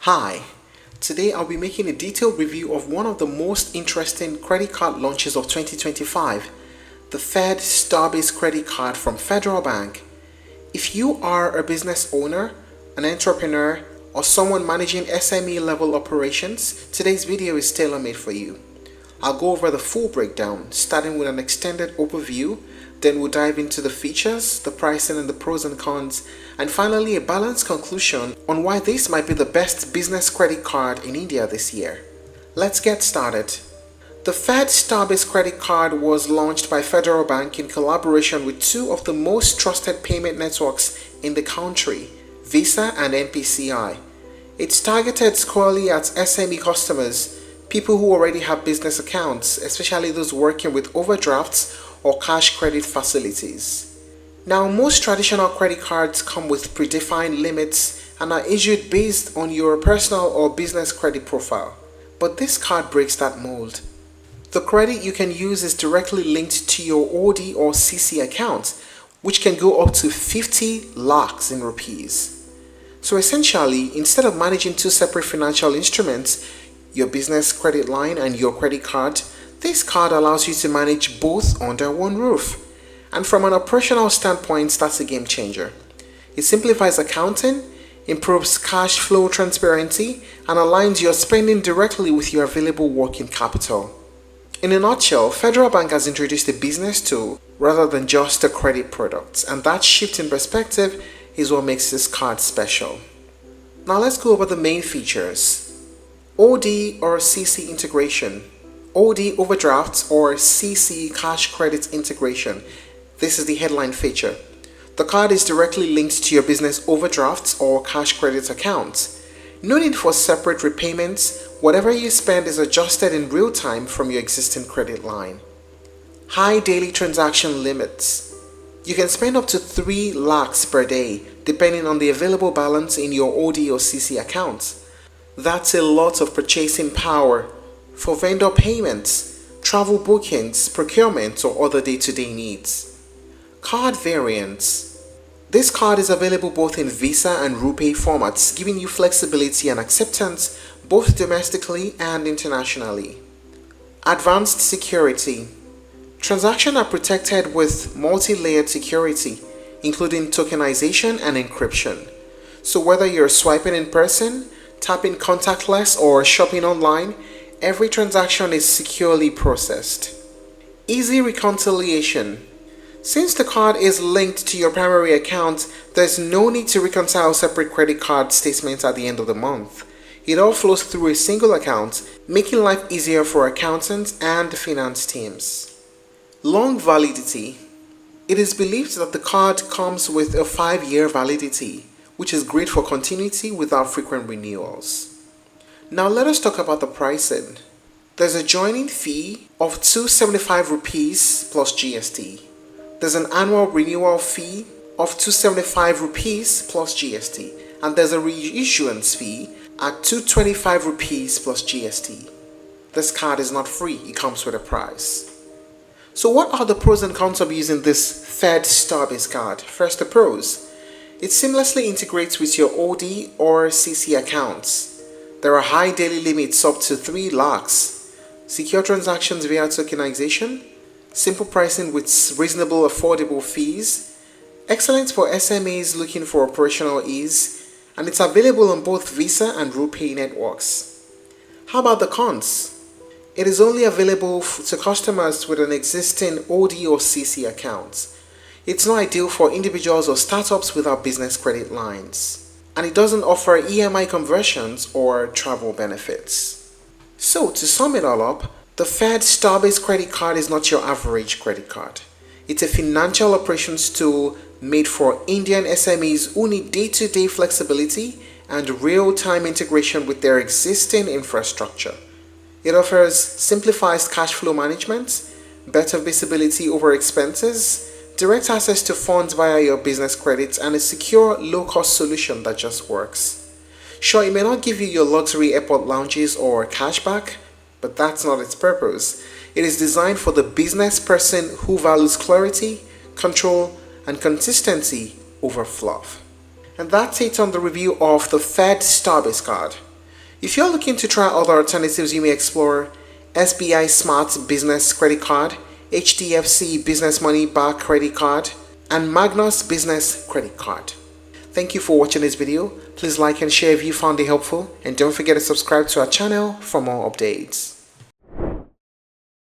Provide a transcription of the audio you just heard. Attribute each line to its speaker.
Speaker 1: Hi, today I'll be making a detailed review of one of the most interesting credit card launches of 2025, the Fed StarBiz credit card from Federal Bank. If you are a business owner, an entrepreneur, or someone managing SME level operations, today's video is tailor-made for you. I'll go over the full breakdown, starting with an extended overview, then we'll dive into the features, the pricing and the pros and cons, and finally a balanced conclusion on why this might be the best business credit card in India this year. Let's get started. The Fed StarBiz credit card was launched by Federal Bank in collaboration with two of the most trusted payment networks in the country, Visa and NPCI. It's targeted squarely at SME customers, people who already have business accounts, especially those working with overdrafts or cash credit facilities. Now, most traditional credit cards come with predefined limits and are issued based on your personal or business credit profile. But this card breaks that mold. The credit you can use is directly linked to your OD or CC account, which can go up to 50 lakhs in rupees. So essentially, instead of managing two separate financial instruments, your business credit line and your credit card, this card allows you to manage both under one roof. And from an operational standpoint, that's a game changer. It simplifies accounting, improves cash flow transparency, and aligns your spending directly with your available working capital. In a nutshell, Federal Bank has introduced a business tool rather than just a credit product, and that shift in perspective is what makes this card special. Now let's go over the main features. OD or CC integration. OD overdrafts or CC cash credit integration. This is the headline feature. The card is directly linked to your business overdrafts or cash credit accounts. No need for separate repayments. Whatever you spend is adjusted in real time from your existing credit line. High daily transaction limits. You can spend up to 3 lakhs per day depending on the available balance in your OD or CC accounts. That's a lot of purchasing power for vendor payments, travel bookings, procurement, or other day-to-day needs. Card variants. This card is available both in Visa and RuPay formats, giving you flexibility and acceptance both domestically and internationally. Advanced security. Transactions are protected with multi-layered security, including tokenization and encryption. So whether you're swiping in person, tapping contactless, or shopping online, every transaction is securely processed. Easy reconciliation. Since the card is linked to your primary account, there's no need to reconcile separate credit card statements at the end of the month. It all flows through a single account, making life easier for accountants and finance teams. Long validity. It is believed that the card comes with a 5-year validity, which is great for continuity without frequent renewals. Now let us talk about the pricing. There's a joining fee of 275 rupees plus GST. There's an annual renewal fee of 275 rupees plus GST. And there's a reissuance fee at 225 rupees plus GST. This card is not free, it comes with a price. So what are the pros and cons of using this Fed StarBiz card? First, the pros. It seamlessly integrates with your OD or CC accounts. There are high daily limits up to 3 lakhs, secure transactions via tokenization, simple pricing with reasonable affordable fees, excellent for SMEs looking for operational ease, and it's available on both Visa and RuPay networks. How about the cons? It is only available to customers with an existing OD or CC account. It's not ideal for individuals or startups without business credit lines. And it doesn't offer EMI conversions or travel benefits. So to sum it all up, the Fed StarBiz credit card is not your average credit card. It's a financial operations tool made for Indian SMEs who need day-to-day flexibility and real-time integration with their existing infrastructure. It offers simplified cash flow management, better visibility over expenses, direct access to funds via your business credits, and a secure, low-cost solution that just works. Sure, it may not give you your luxury airport lounges or cashback, but that's not its purpose. It is designed for the business person who values clarity, control, and consistency over fluff. And that's it on the review of the Fed StarBiz card. If you're looking to try other alternatives, you may explore SBI Smart Business Credit Card, HDFC Business Money Back Credit Card, and Magnus Business Credit Card. Thank you for watching this video. Please like and share if you found it helpful, and don't forget to subscribe to our channel for more updates.